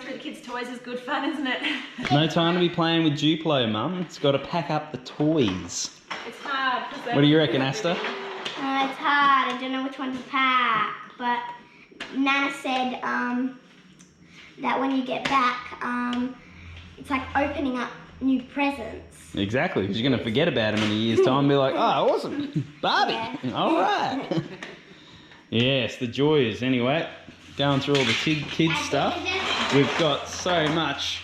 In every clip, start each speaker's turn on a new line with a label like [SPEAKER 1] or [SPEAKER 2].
[SPEAKER 1] through the kids' toys is good fun, isn't it?
[SPEAKER 2] No time to be playing with Duplo, Mum. It's got to pack up the toys.
[SPEAKER 1] It's hard.
[SPEAKER 2] What do you reckon, Asta?
[SPEAKER 3] It's hard. I don't know which one to pack. But Nana said that when you get back, it's like opening up new presents.
[SPEAKER 2] Exactly, because you're going to forget about them in a year's time and be like, oh, awesome, Barbie, yeah. All right. Yes, the joys. Anyway, going through all the kids stuff. We've got so much.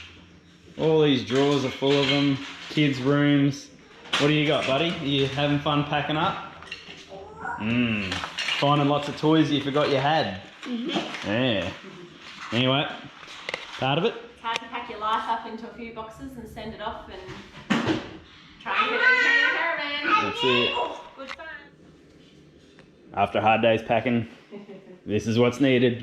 [SPEAKER 2] All these drawers are full of them. Kids' rooms. What do you got, buddy? Are you having fun packing up? Finding lots of toys you forgot you had. Yeah. Anyway, part of it.
[SPEAKER 1] It's hard to pack your life up into a few boxes and send it off and try and fit everything in a caravan.
[SPEAKER 2] That's it.
[SPEAKER 1] Good fun.
[SPEAKER 2] After a hard day's packing, this is what's needed.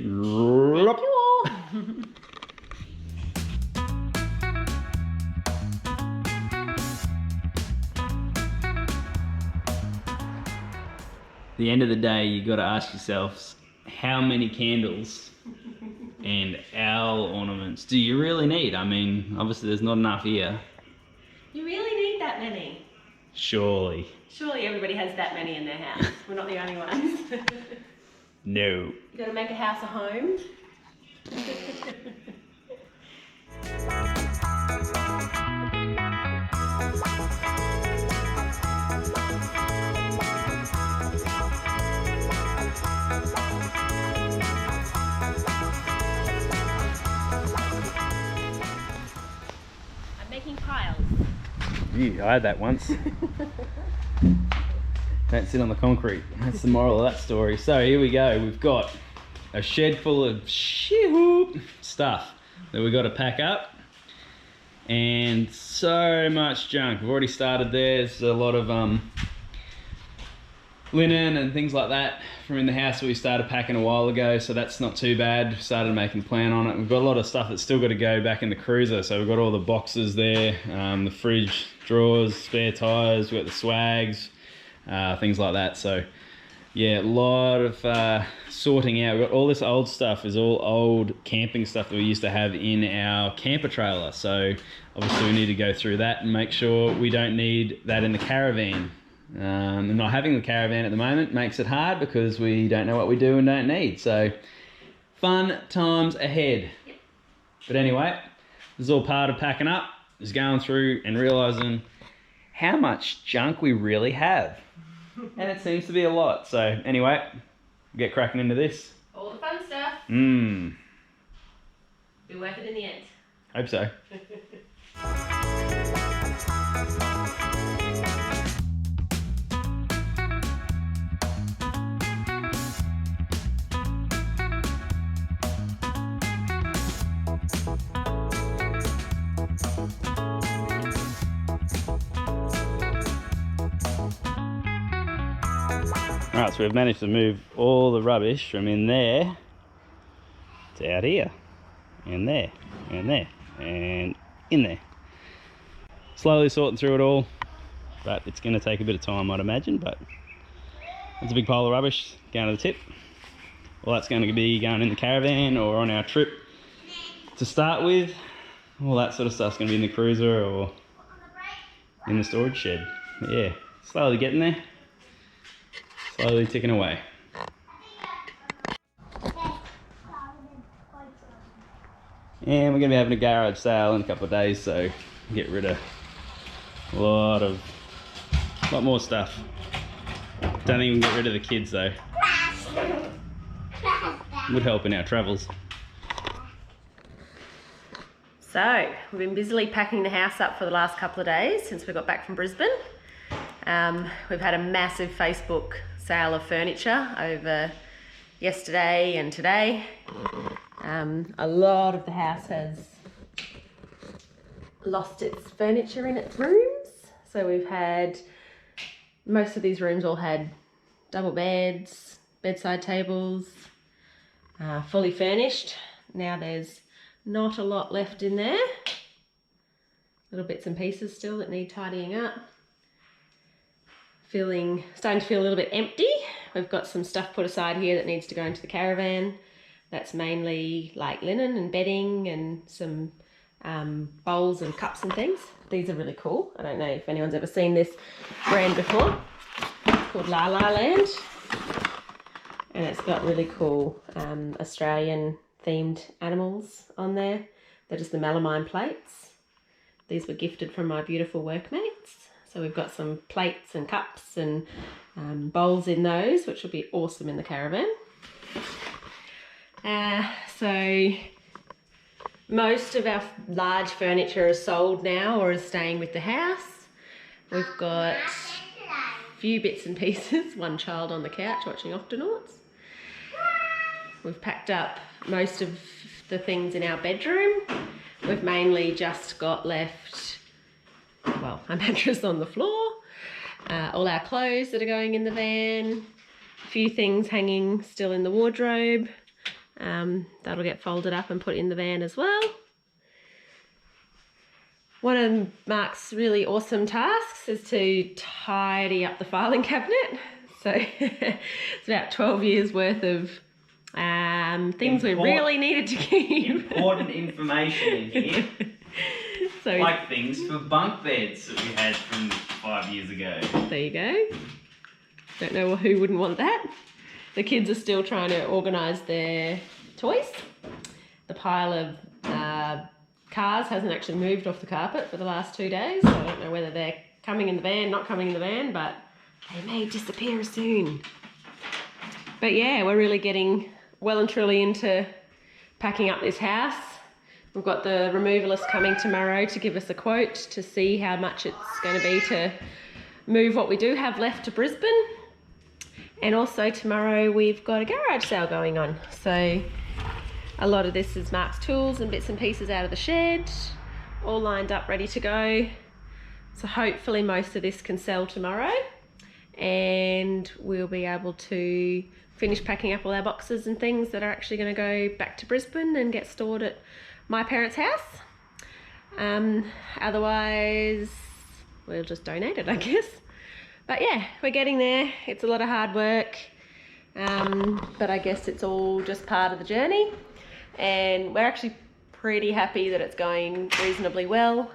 [SPEAKER 2] The end of the day, you got to ask yourselves, how many candles and owl ornaments do you really need? I mean, obviously there's not enough here.
[SPEAKER 1] You really need that many?
[SPEAKER 2] Surely.
[SPEAKER 1] Surely everybody has that many in their house. We're not the only ones.
[SPEAKER 2] No.
[SPEAKER 1] You got to make a house a home. Making piles.
[SPEAKER 2] Yeah, I had that once. Don't sit on the concrete. That's the moral of that story. So here we go. We've got a shed full of stuff that we've got to pack up. And so much junk. We've already started there. There's a lot of linen and things like that from in the house that we started packing a while ago, so that's not too bad. Started making a plan on it. We've got a lot of stuff that's still got to go back in the cruiser, so we've got all the boxes there, the fridge drawers, spare tyres, we've got the swags, things like that. So yeah, a lot of sorting out. We've got all this old stuff, is all old camping stuff that we used to have in our camper trailer, so obviously we need to go through that and make sure we don't need that in the caravan. And not having the caravan at the moment makes it hard because we don't know what we do and don't need. So fun times ahead. Yep. But anyway, this is all part of packing up, is going through and realising how much junk we really have. And it seems to be a lot. So anyway, we'll get cracking into this.
[SPEAKER 1] All the fun stuff. Be worth it in the end.
[SPEAKER 2] Hope so. Alright, so we've managed to move all the rubbish from in there to out here, and there, and there, and in there. Slowly sorting through it all, but it's going to take a bit of time, I'd imagine, but that's a big pile of rubbish going to the tip. Well, that's going to be going in the caravan or on our trip to start with. All that sort of stuff's going to be in the cruiser or in the storage shed. But yeah, slowly getting there. Slowly ticking away. And we're going to be having a garage sale in a couple of days, so get rid of a lot more stuff. Don't even get rid of the kids though. Would help in our travels.
[SPEAKER 1] So, we've been busily packing the house up for the last couple of days since we got back from Brisbane. We've had a massive Facebook sale of furniture over yesterday and today. A lot of the house has lost its furniture in its rooms. So we've had, most of these rooms all had double beds, bedside tables, fully furnished. Now there's not a lot left in there. Little bits and pieces still that need tidying up. Starting to feel a little bit empty. We've got some stuff put aside here that needs to go into the caravan. That's mainly like linen and bedding and some bowls and cups and things. These are really cool. I don't know if anyone's ever seen this brand before. It's called La La Land. And it's got really cool Australian themed animals on there. They're just the melamine plates. These were gifted from my beautiful workmates. So we've got some plates and cups and bowls in those, which will be awesome in the caravan. So most of our large furniture is sold now or is staying with the house. We've got a few bits and pieces, one child on the couch watching Octonauts. We've packed up most of the things in our bedroom. We've mainly just got left, well, a mattress on the floor, all our clothes that are going in the van, a few things hanging still in the wardrobe. That'll get folded up and put in the van as well. One of Mark's really awesome tasks is to tidy up the filing cabinet. So it's about 12 years worth of things we really needed to keep.
[SPEAKER 2] Important information in here.
[SPEAKER 1] So
[SPEAKER 2] like things for bunk beds that we had from 5 years ago.
[SPEAKER 1] There you go. Don't know who wouldn't want that. The kids are still trying to organise their toys. The pile of cars hasn't actually moved off the carpet for the last 2 days. So I don't know whether they're coming in the van, not coming in the van, but they may disappear soon. But yeah, we're really getting well and truly into packing up this house. We've got the removalist coming tomorrow to give us a quote to see how much it's going to be to move what we do have left to Brisbane. And also tomorrow we've got a garage sale going on. So a lot of this is Mark's tools and bits and pieces out of the shed, all lined up, ready to go. So hopefully most of this can sell tomorrow and we'll be able to finish packing up all our boxes and things that are actually going to go back to Brisbane and get stored at my parents' house. Otherwise, we'll just donate it, I guess. But yeah, we're getting there. It's a lot of hard work, but I guess it's all just part of the journey. And we're actually pretty happy that it's going reasonably well.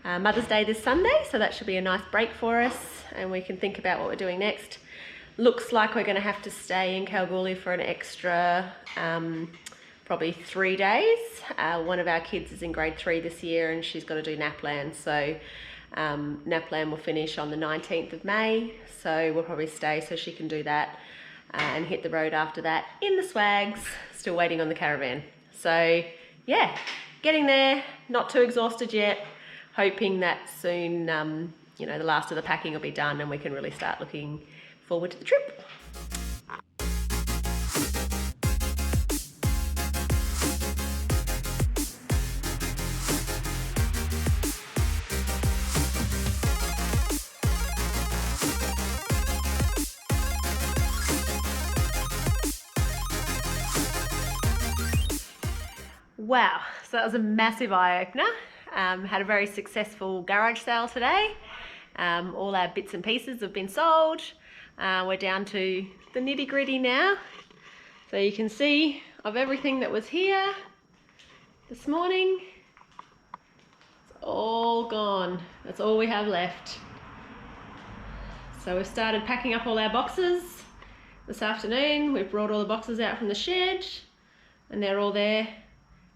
[SPEAKER 1] Mother's Day this Sunday, so that should be a nice break for us and we can think about what we're doing next. Looks like we're going to have to stay in Kalgoorlie for an extra probably 3 days. One of our kids is in grade 3 this year and she's got to do NAPLAN, so NAPLAN will finish on the 19th of May, so we'll probably stay so she can do that and hit the road after that in the swags, still waiting on the caravan. So yeah, getting there, not too exhausted yet, hoping that soon you know, the last of the packing will be done and we can really start looking forward to the trip. Wow, so that was a massive eye-opener. Had a very successful garage sale today. All our bits and pieces have been sold. We're down to the nitty-gritty now. So you can see of everything that was here this morning, it's all gone. That's all we have left. So we've started packing up all our boxes this afternoon. We've brought all the boxes out from the shed and they're all there,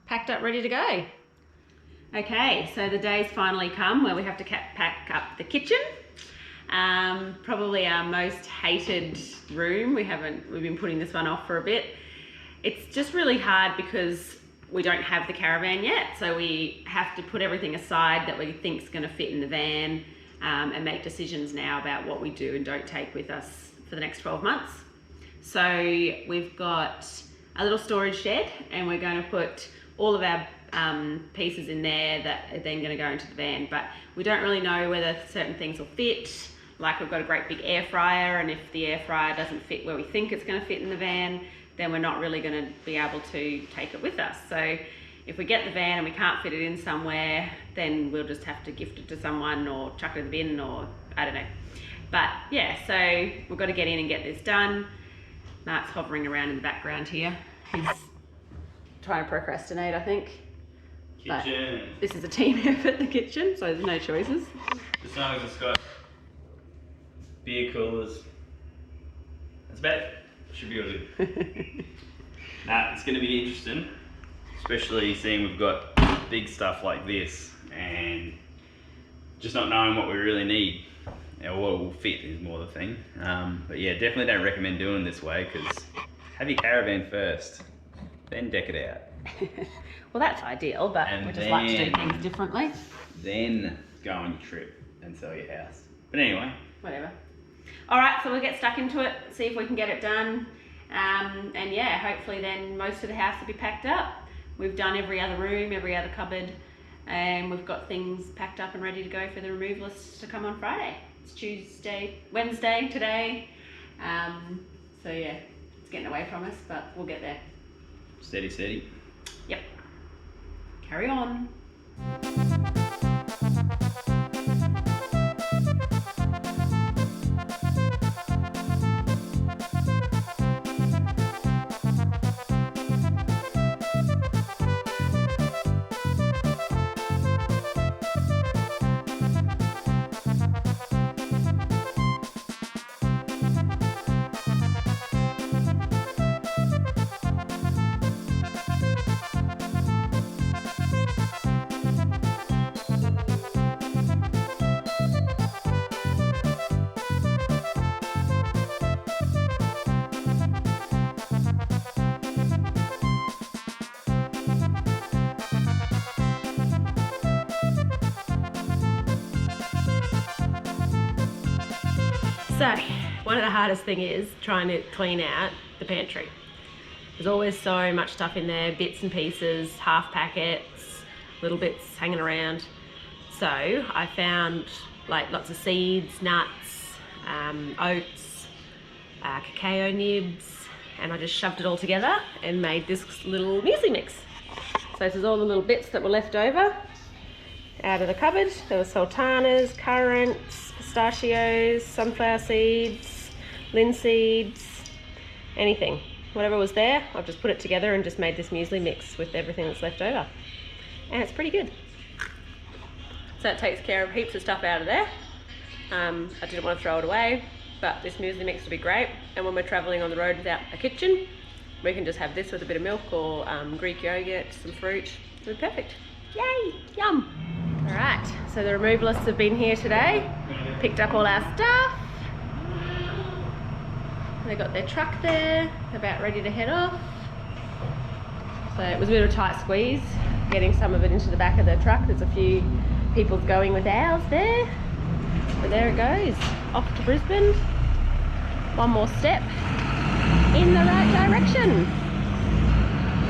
[SPEAKER 1] packed up, ready to go. Okay, so the day's finally come where we have to pack up the kitchen. Probably our most hated room. We've been putting this one off for a bit. It's just really hard because we don't have the caravan yet, so we have to put everything aside that we think is going to fit in the van and make decisions now about what we do and don't take with us for the next 12 months. So we've got a little storage shed and we're going to put all of our pieces in there that are then going to go into the van, but we don't really know whether certain things will fit. Like we've got a great big air fryer, and if the air fryer doesn't fit where we think it's going to fit in the van, then we're not really going to be able to take it with us. So if we get the van and we can't fit it in somewhere, then we'll just have to gift it to someone or chuck it in the bin, or I don't know. But yeah, so we've got to get in and get this done. Mark's hovering around in the background here. He's try and procrastinate, I think.
[SPEAKER 2] Kitchen.
[SPEAKER 1] But this is a team effort, the kitchen, so there's no choices.
[SPEAKER 2] As long as it's got beer coolers, that's about it. Should be all good. Nah, it's going to be interesting, especially seeing we've got big stuff like this and just not knowing what we really need. Or what will fit is more the thing. But yeah, definitely don't recommend doing it this way, because have your caravan first, then deck it out.
[SPEAKER 1] Well, that's ideal, but we just like to do things differently.
[SPEAKER 2] Then go on your trip and sell your house. But anyway.
[SPEAKER 1] Whatever. Alright, so we'll get stuck into it, see if we can get it done. And yeah, hopefully then most of the house will be packed up. We've done every other room, every other cupboard, and we've got things packed up and ready to go for the removalists to come on Friday. It's Wednesday today. So yeah, it's getting away from us, but we'll get there.
[SPEAKER 2] Steady, steady.
[SPEAKER 1] Yep. Carry on. So, one of the hardest thing is trying to clean out the pantry. There's always so much stuff in there, bits and pieces, half packets, little bits hanging around. So I found like lots of seeds, nuts, oats, cacao nibs, and I just shoved it all together and made this little muesli mix. So this is all the little bits that were left over out of the cupboard. There were sultanas, currants, pistachios, sunflower seeds, linseeds, anything. Whatever was there, I've just put it together and just made this muesli mix with everything that's left over. And it's pretty good. So it takes care of heaps of stuff out of there. I didn't want to throw it away, but this muesli mix would be great. And when we're traveling on the road without a kitchen, we can just have this with a bit of milk or Greek yogurt, some fruit. It'll be perfect. Yay, yum. All right, so the removalists have been here today, picked up all our stuff. They got their truck there, about ready to head off. So it was a bit of a tight squeeze, getting some of it into the back of the truck. There's a few people going with ours there. But there it goes, off to Brisbane. One more step in the right direction.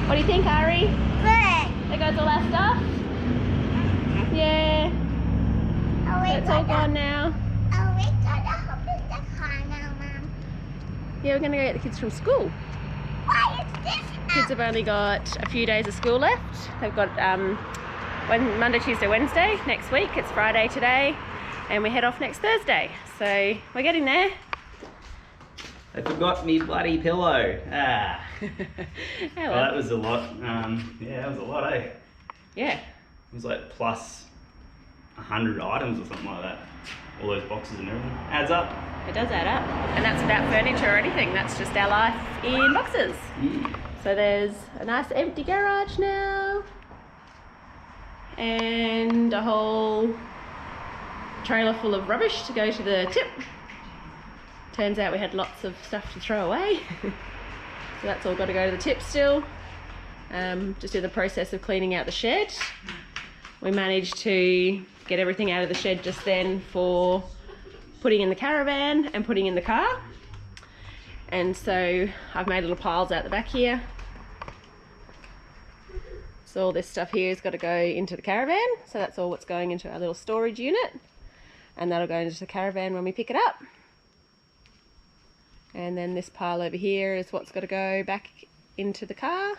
[SPEAKER 1] What do you think, Ari?
[SPEAKER 3] Good.
[SPEAKER 1] There goes all our stuff. Yeah. It's all gone now.
[SPEAKER 3] Oh, we gotta hop in the car now, Mum.
[SPEAKER 1] Yeah, we're gonna go get the kids from school.
[SPEAKER 3] Why is this?
[SPEAKER 1] Kids have only got a few days of school left. They've got Monday, Tuesday, Wednesday next week. It's Friday today, and we head off next Thursday. So we're getting there.
[SPEAKER 2] I forgot me bloody pillow. Ah.
[SPEAKER 1] Oh,
[SPEAKER 2] well, that was a lot. Yeah, that was a lot, eh?
[SPEAKER 1] Yeah.
[SPEAKER 2] It was like plus 100 items or something like that. All those boxes and everything. Adds up.
[SPEAKER 1] It does add up. And that's without furniture or anything. That's just our life in boxes. So there's a nice empty garage now. And a whole trailer full of rubbish to go to the tip. Turns out we had lots of stuff to throw away. So that's all got to go to the tip still. Just in the process of cleaning out the shed. We managed to get everything out of the shed just then for putting in the caravan and putting in the car. And so I've made little piles out the back here. So all this stuff here has got to go into the caravan. So that's all what's going into our little storage unit. And that'll go into the caravan when we pick it up. And then this pile over here is what's got to go back into the car.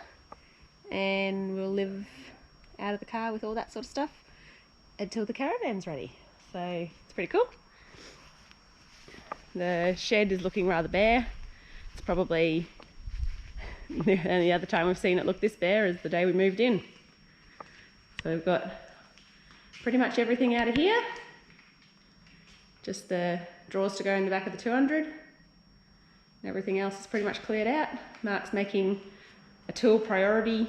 [SPEAKER 1] And we'll live out of the car with all that sort of stuff until the caravan's ready. So it's pretty cool. The shed is looking rather bare. It's probably And the other time we've seen it look this bare is the day we moved in. So we've got pretty much everything out of here. Just the drawers to go in the back of the 200. And everything else is pretty much cleared out. Mark's making a tool priority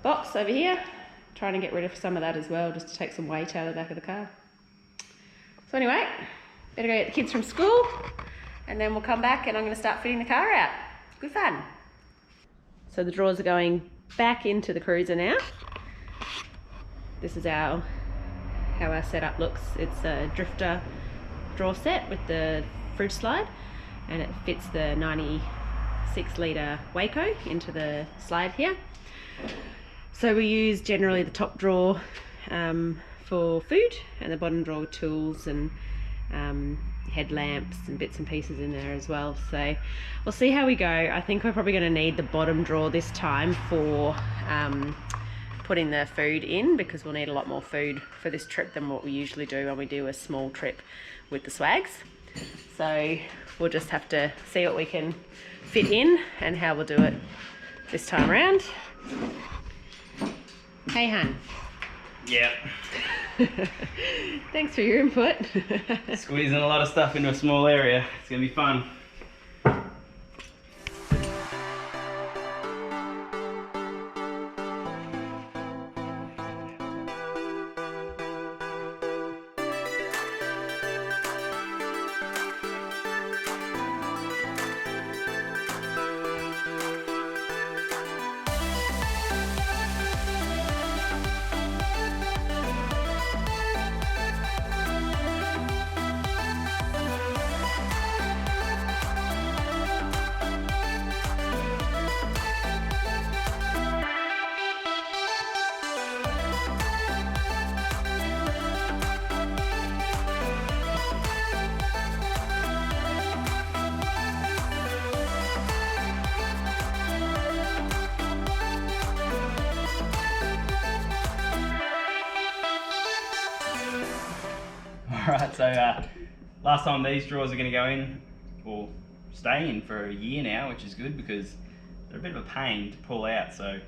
[SPEAKER 1] box over here. Trying to get rid of some of that as well, just to take some weight out of the back of the car. So anyway, better go get the kids from school, and then we'll come back and I'm going to start fitting the car out. Good fun. So the drawers are going back into the cruiser now. This is how our setup looks. It's a drifter drawer set with the fridge slide, and it fits the 96 litre Waco into the slide here. So we use generally the top drawer for food, and the bottom drawer tools and headlamps and bits and pieces in there as well. So we'll see how we go. I think we're probably going to need the bottom drawer this time for putting the food in, because we'll need a lot more food for this trip than what we usually do when we do a small trip with the swags. So we'll just have to see what we can fit in and how we'll do it this time around. Hey, hun.
[SPEAKER 2] Yeah.
[SPEAKER 1] Thanks for your input.
[SPEAKER 2] Squeezing a lot of stuff into a small area. It's going to be fun. Alright, so last time these drawers are going to go in, or stay in for a year now, which is good because they're a bit of a pain to pull out. So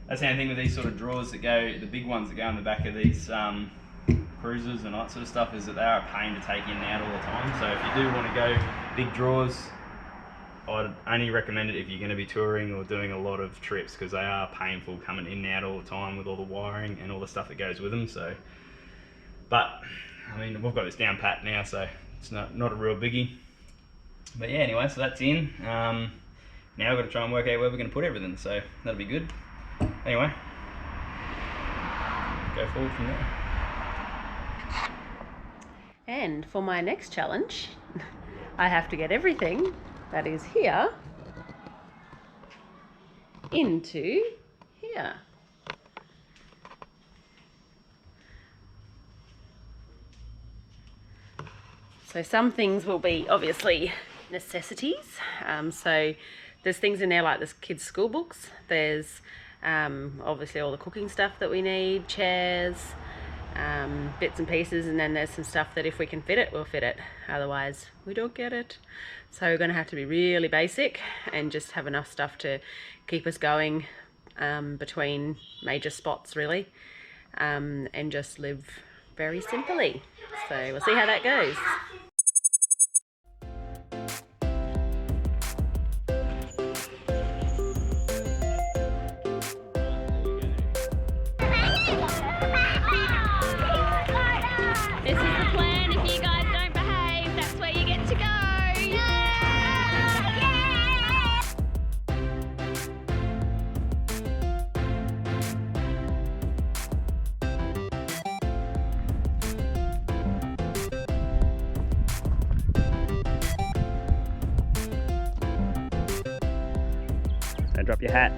[SPEAKER 2] that's the only thing with these sort of drawers that go, the big ones that go in the back of these cruisers and all that sort of stuff, is that they are a pain to take in and out all the time. So if you do want to go big drawers, I'd only recommend it if you're going to be touring or doing a lot of trips, because they are painful coming in and out all the time with all the wiring and all the stuff that goes with them. So, but I mean, we've got this down pat now, so it's not a real biggie. But yeah, anyway, so that's in. Now we've got to try and work out where we're going to put everything, so that'll be good. Anyway, go forward from there.
[SPEAKER 1] And for my next challenge, I have to get everything that is here into here. So some things will be obviously necessities. So there's things in there like this kids' school books. There's obviously all the cooking stuff that we need, chairs, bits and pieces, and then there's some stuff that if we can fit it, we'll fit it. Otherwise, we don't get it. So we're going to have to be really basic and just have enough stuff to keep us going between major spots, really, and just live very simply. So we'll see how that goes. This is the plan. If you guys don't behave, that's where you get to go.
[SPEAKER 2] Don't drop your hat.